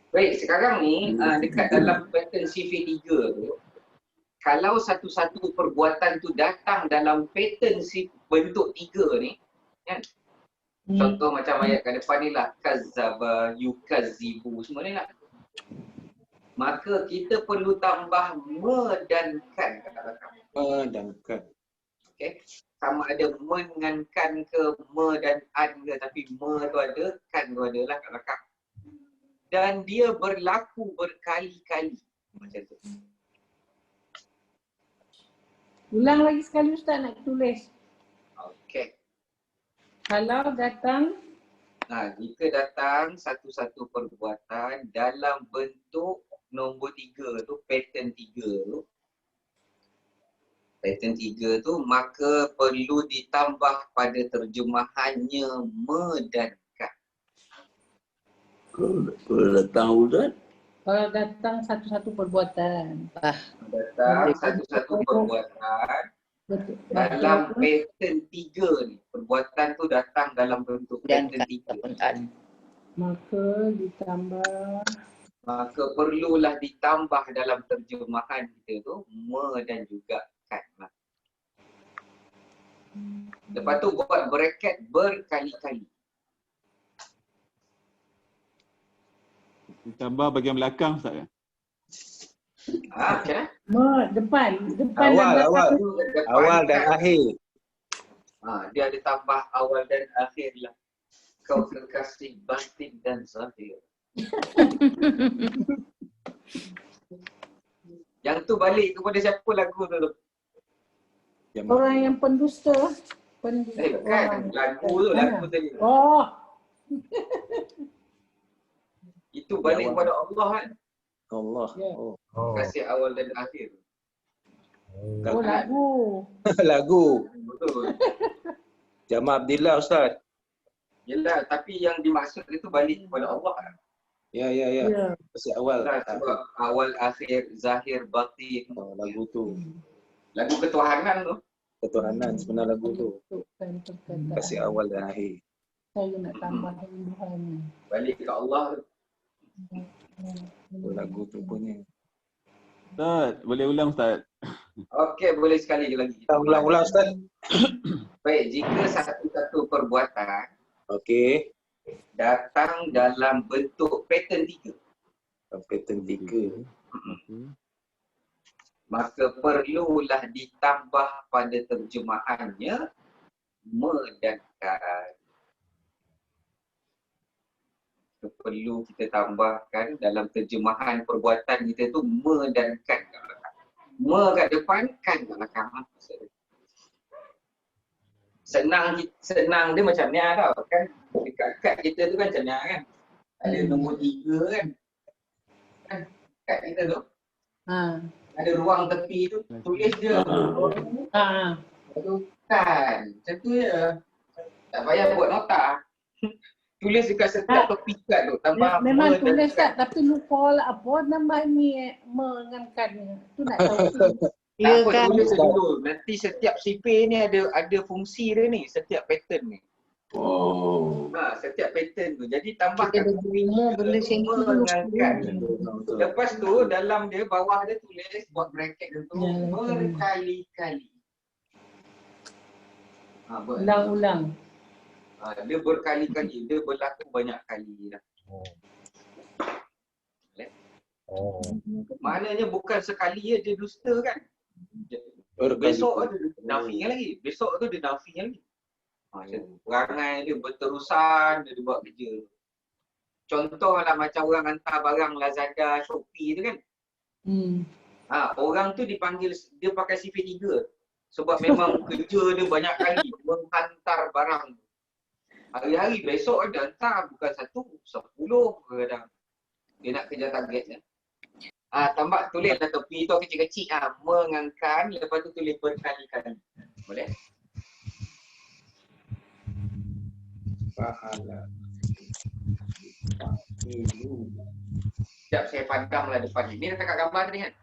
Baik, sekarang ni dekat dalam pattern CV3 tu, kalau satu-satu perbuatan tu datang dalam pattern bentuk 3 ni, kan? Contoh macam ayat kat depan ni lah, kazzaba, yukazibu, semua ni lah. Maka kita perlu tambah me dan kan kat belakang. Me dan kan. Okay. Sama ada men dengan kan ke, me dan an ke, tapi me tu ada, kan tu ada lah kat belakang. Dan dia berlaku berkali-kali. Macam tu. Ulang lagi sekali Ustaz nak tulis. Okey. Kalau datang, Jika datang satu-satu perbuatan dalam bentuk nombor 3 tu, pattern 3 tu. Pattern 3 tu, maka perlu ditambah pada terjemahannya me dan kan. Kalau datang Ustaz, kalau datang satu-satu perbuatan. Datang satu-satu perbuatan Betul. dalam pattern 3 ni. Perbuatan tu datang dalam bentuk pattern 3. Maka ditambah. Maka perlulah ditambah dalam terjemahan kita tu me dan juga kan. Lepas tu buat bracket berkali-kali. Tambah bahagian belakang Ustaz ya? Macam Me, depan Awal dan akhir. dia ada tambah awal dan akhir lah. Kau kekasih batin dan zahir. Yang tu balik kepada siapa lagu tu? Orang yang pendusta. Bukan. Lagu tu, lagu tadi. Oh. Itu balik kepada Allah kan? Allah. Oh. Kasih awal dan akhir. Oh, lagu. Lagu. Betul. Jamal Abdillah Ustaz. Yelah, tapi yang dimaksud itu balik kepada Allah kan? Ya. Kasih awal. Sebab awal, akhir, zahir, batin. Lagu tu. Lagu ketuhanan tu. Ketuhanan sebenar lagu tu. Kasih awal dan akhir. Saya nak tambah rinduan. Balik ke Allah tu. Lagu tu punya. Ustaz, boleh ulang Ustaz? Okey, boleh sekali lagi. Kita ulang-ulang Ustaz. Baik, jika satu-satu perbuatan datang dalam bentuk pattern 3. Pattern 3. Maka perlulah ditambah pada terjemahannya me dan kan. Perlu kita tambahkan dalam terjemahan perbuatan kita tu me dan kan kat belakang. Me kat depan, kan kat belakang. Senang dia macam ni tau kan. Dekat kad kita tu kan macam ni kan. Ada nombor 3 kan. Kan kad kita tu. Ada ruang tepi tu, tulis dia. Kan, macam tu je. Tak payah buat nota. Tulis dekat setiap tepi kad tu. Tambah memang tulis tak, tapi lupa lah apa nama ni mengankan ni. Tu nak tahu. Ya kan. Tulis dulu. Nanti setiap sifir ni ada fungsi dia ni, setiap pattern ni. Setiap pattern tu. Jadi tambahkan mengankan. Lepas tu dalam dia, bawah dia tulis buat bracket tu berkali-kali. Ulang-ulang. Dia berkali-kali, dia berlaku banyak kali dah. Maknanya bukan sekali je dia dusta kan. Besok ada nafinya lagi. Besok tu dia nafinya lagi. Perangai dia berterusan, dia buat kerja. Contoh lah macam orang hantar barang Lazada, Shopee tu kan. Orang tu dipanggil, dia pakai sifir 3. Sebab memang kerja dia banyak kali menghantar barang. Hari-hari besok ada hantar, bukan 1, 10 kadang. Dia nak kerja targetnya. Tambah tulislah tepi tu kecil-kecil. Mengangkat, lepas tu tulis berkali-kali. Boleh? Pahala. Sekejap saya padamlah depan ni. Ni dekat gambar tadi kan?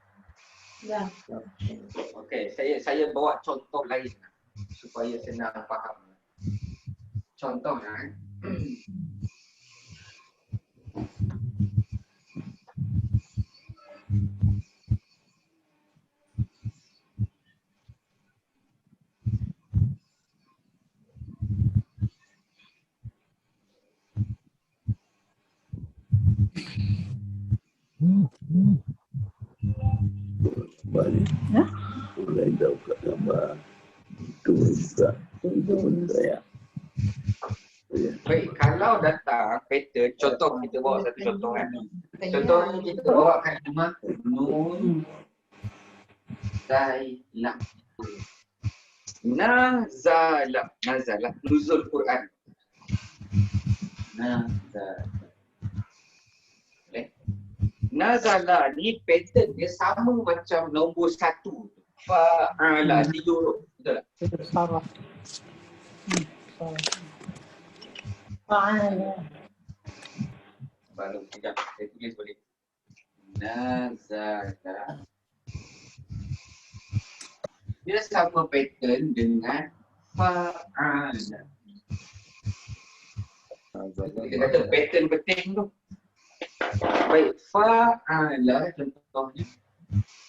Ya. Okey, saya bawa contoh lain supaya senang faham. Contohnya Itu juga. Itu juga ya. Baik, kalau datang pattern, contoh kita bawa satu contoh kan. Contoh ni kita bawa kalimah nun, zailah. Nazala, nuzul Quran. Nazala ni pattern dia sama macam nombor 1. Fa'ala, 3 huruf. Betul tak? Salah. Fa'ala. Baru sekejap, saya tulis balik. Nazala. Dia sama pattern dengan fa'ala. Kita kata pattern penting tu. Baik, fa'ala contohnya.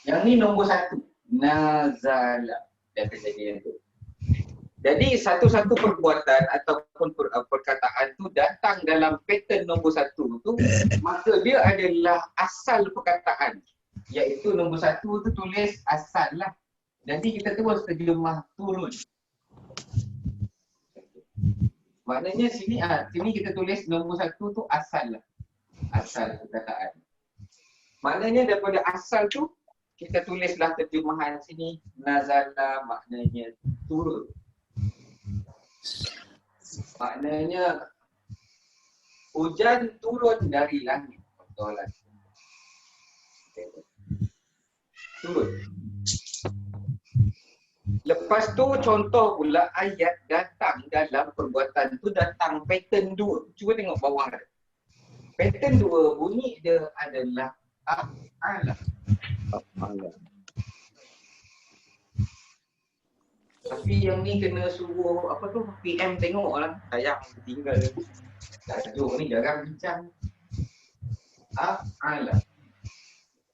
Yang ni nombor 1. Nazala. Dia kejadian tu. Jadi satu-satu perbuatan ataupun perkataan tu datang dalam pattern nombor 1 tu, maka dia adalah asal perkataan. Iaitu nombor 1 tu tulis asal lah. Jadi kita terus terjemah turun. Maknanya sini kita tulis nombor 1 tu asal lah. Asal perkataan. Maknanya daripada asal tu kita tulislah terjemahan sini nazala maknanya turun. Maknanya hujan turun dari langit. Betul lah. Turun. Lepas tu contoh pula ayat datang dalam perbuatan tu datang pattern 2. Cuba tengok bawah dia. Pattern 2 bunyi dia adalah af'ala. Af'ala. Tapi yang ni kena suruh apa tu PM tengok lah. Sayang tinggal tajuk ni jarang bincang. Af'ala.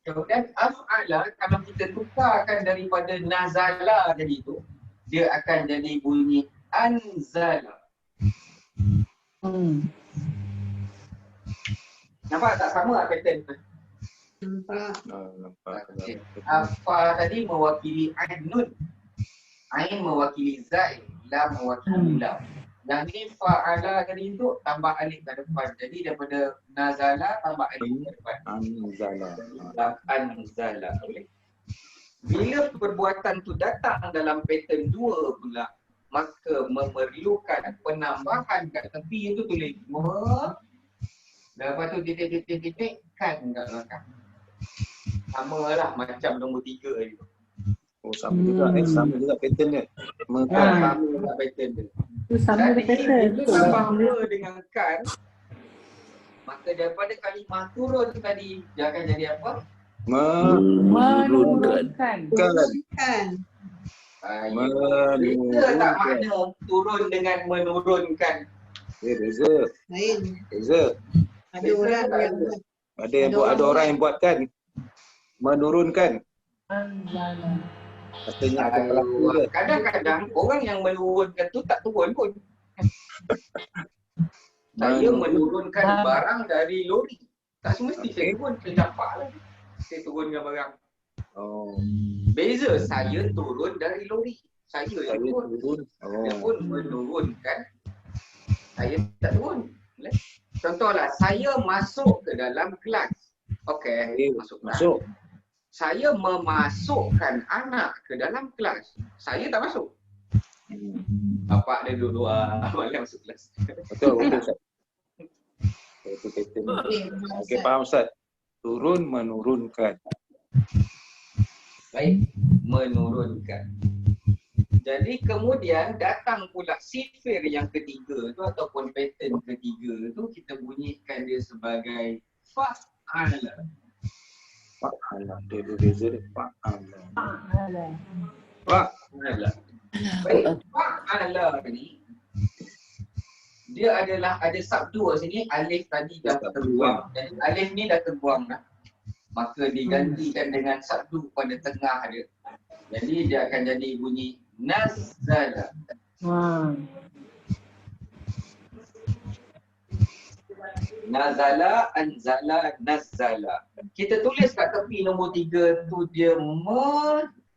Kemudian af'ala kalau kita tukarkan daripada nazala tadi tu, dia akan jadi bunyi anzala. Nampak tak sama tak pattern tu? Nampak. Okay. Apa tadi mewakili ainun. Ain mewakili zaid, lam mewakili lam. Yang ni fa'ala tadi tu tambah alif kat depan. Jadi daripada nazala tambah alif kat depan. Anzala. Anzala. Okay. Bila perbuatan tu datang dalam pattern 2 pula, maka memerlukan penambahan kat tepi itu tulis lepas tu titik kan kat belakang. Sama lah macam nombor 3 tadi. Oh sama juga sama juga pattern dia. Sama juga pattern dia. Itu sama Jadi pattern. bila sama dengan kan, maka daripada kalimah turun tadi dia akan jadi apa? Menurunkan. Beza tak makna turun dengan menurunkan? Beza. Beza. Ada orang yang Ada orang yang buatkan menurunkan. Anzala. Katanya akan berlaku dia. Kadang-kadang orang yang menurunkan tu tak turun pun. Saya menurunkan barang dari lori. Tak semesti saya turun, saya campak lah. Saya turunkan barang. Oh. Beza, saya turun dari lori. Saya yang turun. Dia pun menurunkan. Saya tak turun. Contohlah, saya masuk ke dalam kelas. Okey, masuk kelas. Masuk. Saya memasukkan anak ke dalam kelas. Saya tak masuk. Bapak dia duduk luar, malam masuk kelas. Betul Ustaz. Itu pattern. Okey, faham Ustaz. Turun menurunkan. Baik, menurunkan. Jadi kemudian datang pula sifir yang ketiga tu ataupun pattern ketiga tu kita bunyikan dia sebagai fa'ala. Fa'ala. Dia berbeza dia. Fa'ala. Fa'ala. Baik, fa'ala ni dia adalah ada sabdu kat sini, alif tadi dah terbuang. Jadi alif ni dah terbuang dah. Maka digantikan dengan sabdu pada tengah dia. Jadi dia akan jadi bunyi nazala. Nazala, anzala, nazala. Kita tulis kat tepi nombor 3 tu dia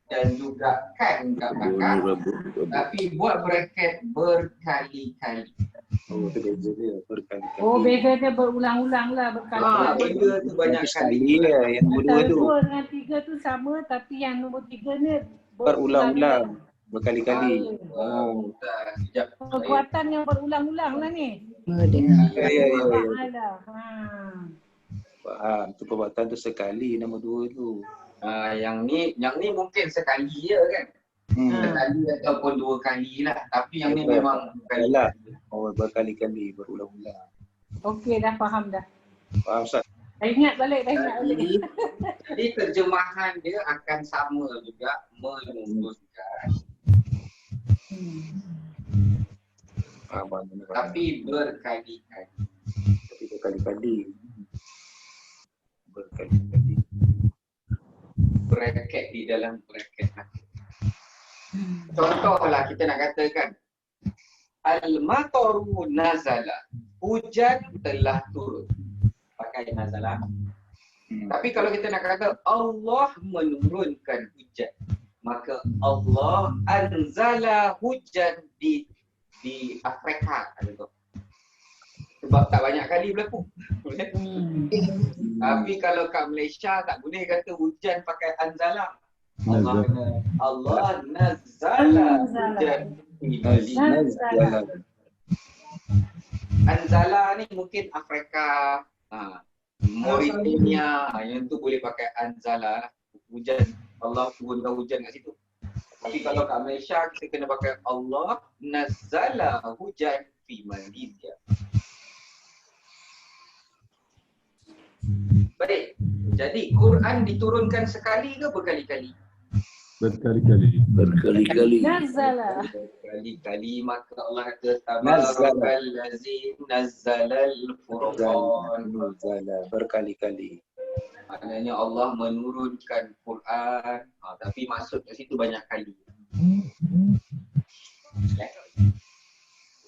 dan juga kan kat belakang, tapi buat bracket berkali-kali. Oh, itu beza dia berkali-kali. Oh, beza dia berulang-ulang lah berkali-kali. Benda tu banyak Yang kali. sekali ya, yang dua Antara tu 2 dengan 3 tu sama, tapi yang nombor 3 ni berulang-ulang berkali-kali. Oh, sekejap. Perbuatan yang berulang-ulang lah ni. Ya. Alah. Faham. Tu perbuatan tu sekali, nombor dua tu. Yang ni mungkin sekali je kan. Sekali ataupun 2 kali lah. Tapi yang ni memang Yalah. Oh, berkali-kali, berulang-ulang. Okey, dah faham dah. Faham Ustaz? Dah ingat balik. Jadi terjemahan dia akan sama juga, menurunkan. Faham. Tapi berkali-kali. Tapi berkali-kali. Berkali-kali. Bracket di dalam bracket lah. Contohlah kita nak katakan Al-mataru nazala, hujan telah turun. Pakai nazala. Tapi kalau kita nak kata Allah menurunkan hujan, maka Allah anzala hujan di Afrika. Sebab tak banyak kali berlaku. Tapi kalau kat Malaysia tak boleh kata hujan pakai anzala. Allah nazala hujan di Malaysia. Anzala ni mungkin Afrika, Mauritania, yang tu boleh pakai anzala lah. Hujan, Allah turunkan hujan kat situ. Tapi kalau kat Malaysia kita kena pakai Allah nazala hujan di Malaysia. Baik. Jadi Quran diturunkan sekali ke berkali-kali? Berkali-kali. Nazala. Berkali-kali, maka Allah kata tabarakallazi nazzalal furqan. Nazala berkali-kali. Maknanya Allah menurunkan Quran, tapi maksud kat situ banyak kali.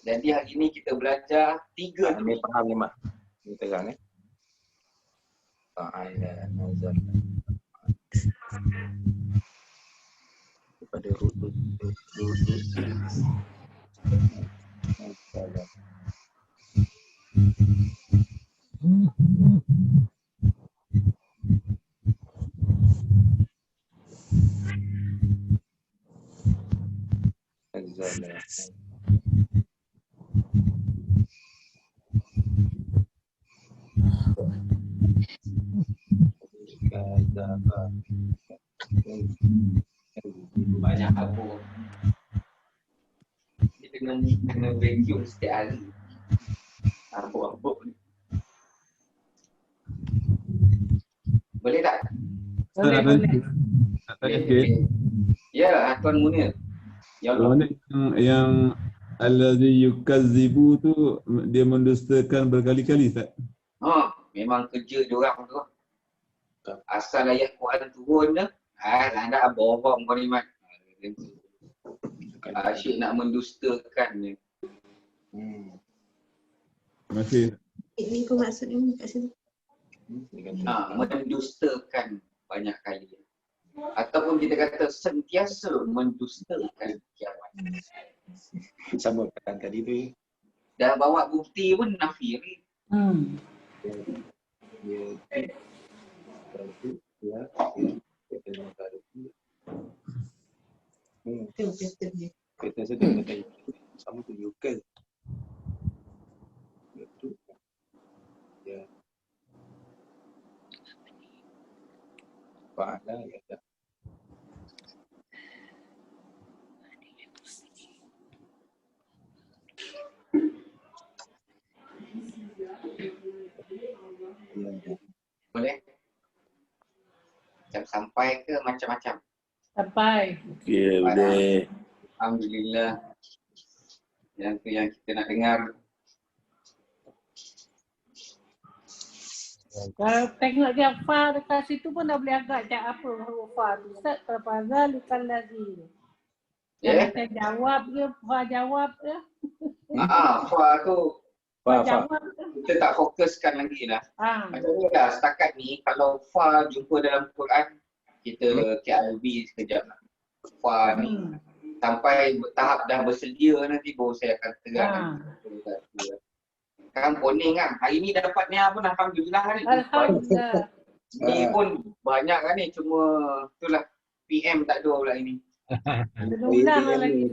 Jadi hari ini kita belajar 3 dulu. Ini faham ni mak. Ini terang Ta'ala nazala. Pada rutut nazala. Nazala. Banyak apa. Dia kena vacuum setiap hari. Apa-apa ni. Boleh tak? Boleh. Nak tanya sikit. Ya, Tuan Munir. Ya Allah. Mana yang allazi yukazzibu tu dia mendustakan berkali-kali Ustaz? Memang kerja diorang tu. Asal ayat Quran turun dah, anda bohong kau ni Mat. Asyik nak mendustakan ni. Terima kasih. Ini pun maksudnya kat sini. Mendustakan banyak kali. Ataupun kita kata sentiasa mendustakan kiamat. Sama kata tadi tu. Dah bawa bukti pun nafi. Kita sedang kata sama tu yukal. Ya. Fa'ala ya tak. Boleh? Macam sampai ke macam-macam? Sampai. Okey, boleh. Alhamdulillah. Yang tu yang kita nak dengar. Kalau tengok dia fa dekat situ pun dah boleh agak cak apa huruf fa tu. Ustaz terpazal likal lazi. Ya? Kita jawab ke, fa jawab ke? Fa tu Fa Faham. jawab ke? kita tak fokuskan lagi lah. Macam ni lah, setakat ni kalau fa jumpa dalam Quran, kita KLB sekejap lah. Fa ni. Sampai tahap dah bersedia nanti baru saya akan terangkan. Kan poning kan. Hari ni dapat ni pun alhamdulillah kan. Alhamdulillah. Ni pun banyak kan ni, cuma itulah PM tak ada pula ini. Kena ulang lah lagi.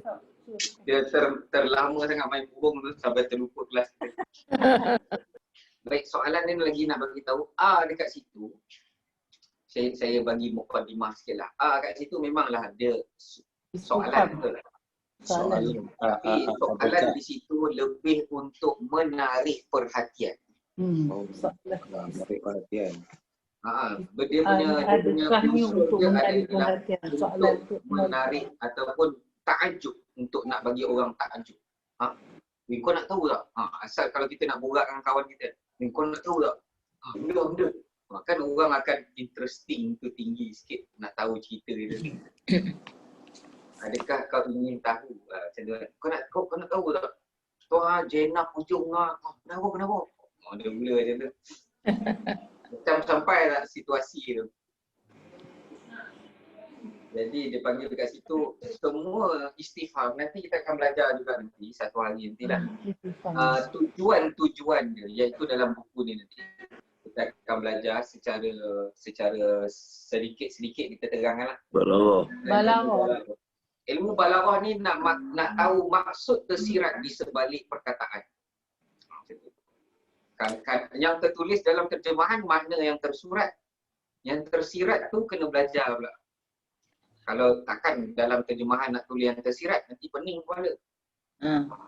Dia terlama sangat main burung tu sampai terlupa kelas. Baik, soalan ni lagi nak bagi tahu. Dekat situ saya bagi mukadimah sikit lah. Kat situ memanglah ada soalan betul. Tapi soalan di situ lebih untuk menarik perhatian. Menarik perhatian. Dia punya untuk dia menarik adalah perhatian. Soalan untuk menarik ataupun takjub, untuk nak bagi orang takjub. Kau nak tahu tak? Asal kalau kita nak borak dengan kawan kita, kau nak tahu tak? Benda-benda. Kan orang akan interesting tu tinggi sikit nak tahu cerita dia. Adakah kau ingin tahu? Macam tu kan. Kau nak tahu tak? Tuan Jenab hujung kenapa? Dia mula macam tu. Macam sampai lah situasi tu. Jadi dia panggil dekat situ semua istifham. Nanti kita akan belajar juga nanti satu hari nantilah. Tujuan dia iaitu dalam buku ni nanti. Kita akan belajar secara sedikit-sedikit kita terangkanlah. Balaghah. Ilmu balaghah ni nak tahu maksud tersirat di sebalik perkataan. Yang tertulis dalam terjemahan mana yang tersurat. Yang tersirat tu kena belajar pula. Kalau takkan dalam terjemahan nak tulis yang tersirat, nanti pening kepala.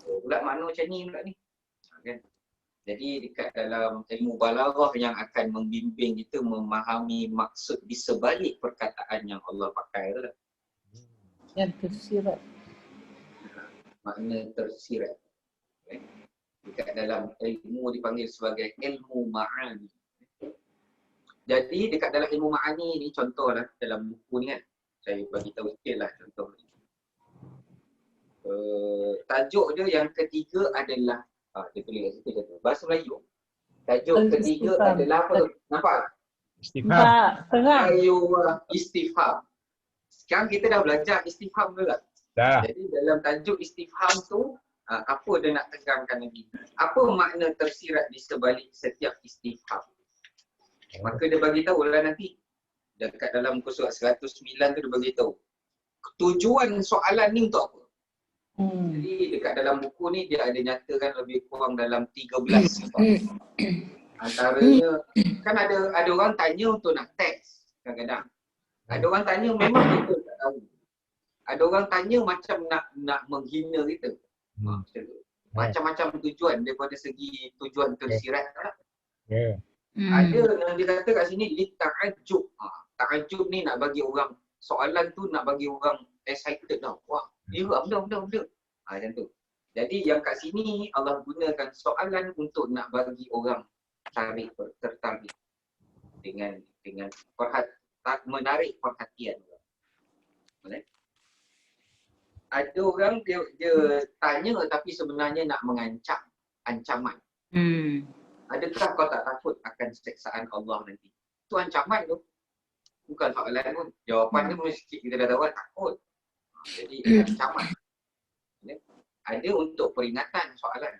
Pula makna macam ni pula ni. Kan? Jadi dekat dalam ilmu balaghah yang akan membimbing kita memahami maksud di sebalik perkataan yang Allah pakai tu lah. Yang tersirat. Makna tersirat. Okay? Dekat dalam ilmu dipanggil sebagai ilmu ma'ani. Jadi dekat dalam ilmu ma'ani ni contohlah dalam buku ni kan. Saya bagi tahu sikit lah contoh ni. Tajuk dia yang ketiga adalah dia tulis kat situ contoh. Bahasa Melayu. Tajuk ketiga adalah apa tu? Nampak? Terang. Istifham. Sekarang kita dah belajar istifham dulu lah. Jadi dalam tajuk istifham tu apa dia nak tekankan lagi? Apa makna tersirat di sebalik setiap istifham? Maka dia bagi tahu lah nanti. Dekat dalam muka surat 109 tu dia bagi tahu. Tujuan soalan ni untuk apa? Jadi dekat dalam buku ni dia ada nyatakan lebih kurang dalam 13 soalan. Antaranya kan ada orang tanya untuk nak teks kadang-kadang. Ada orang tanya memang kita tak tahu. Ada orang tanya macam nak menghina kita. Macam-macam tujuan daripada segi tujuan tersirat. Ada yang dia kata kat sini ta'ajjub. Ta'ajjub ni nak bagi orang, soalan tu nak bagi orang excited dah. Wah, benda. Macam tu. Jadi yang kat sini Allah gunakan soalan untuk nak bagi orang tertarik dengan menarik perhatian. Ada orang dia tanya tapi sebenarnya nak mengancam, ancaman. Adakah kau tak takut akan siksaan Allah nanti? Itu ancaman tu. Bukan soalan pun. Jawapan dia mesti kita dah tahu takut. Jadi ancaman. Ada untuk peringatan soalan.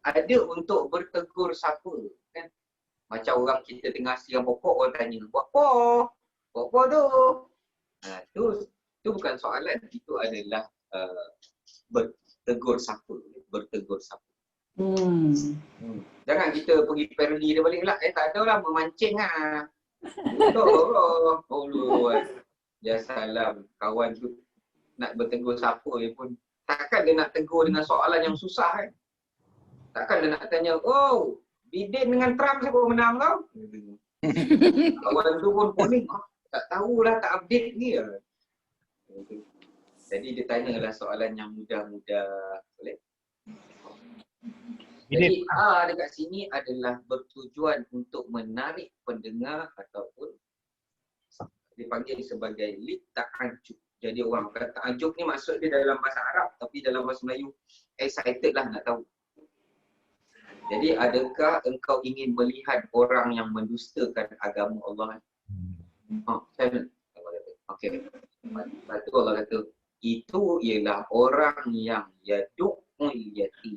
Ada untuk bertegur sapa. Kan? Macam orang kita tengah siang pokok, orang tanya, buat apa? Buat apa tu? Itu bukan soalan. Itu adalah bertegur sapa. Jangan kita pergi parody dia balik lah. Tak ada lah memancing lah. Ya salam. Kawan tu nak bertegur siapa dia pun. Takkan dia nak tegur dengan soalan yang susah kan. Takkan dia nak tanya, Biden dengan Trump siapa menang tau? Kawan tu pun poning. Tak tahulah, tak update ni lah. Jadi dia tanyalah soalan yang mudah-mudah. Boleh? Jadi dekat sini adalah bertujuan untuk menarik pendengar ataupun dipanggil sebagai lit ta'ajub. Jadi orang kata ta'ajub ni maksud dia dalam bahasa Arab tapi dalam bahasa Melayu excited lah nak tahu. Jadi adakah engkau ingin melihat orang yang mendustakan agama Allah? Okey. Lepas tu Allah kata, itu ialah orang yang yadu'ul yatim.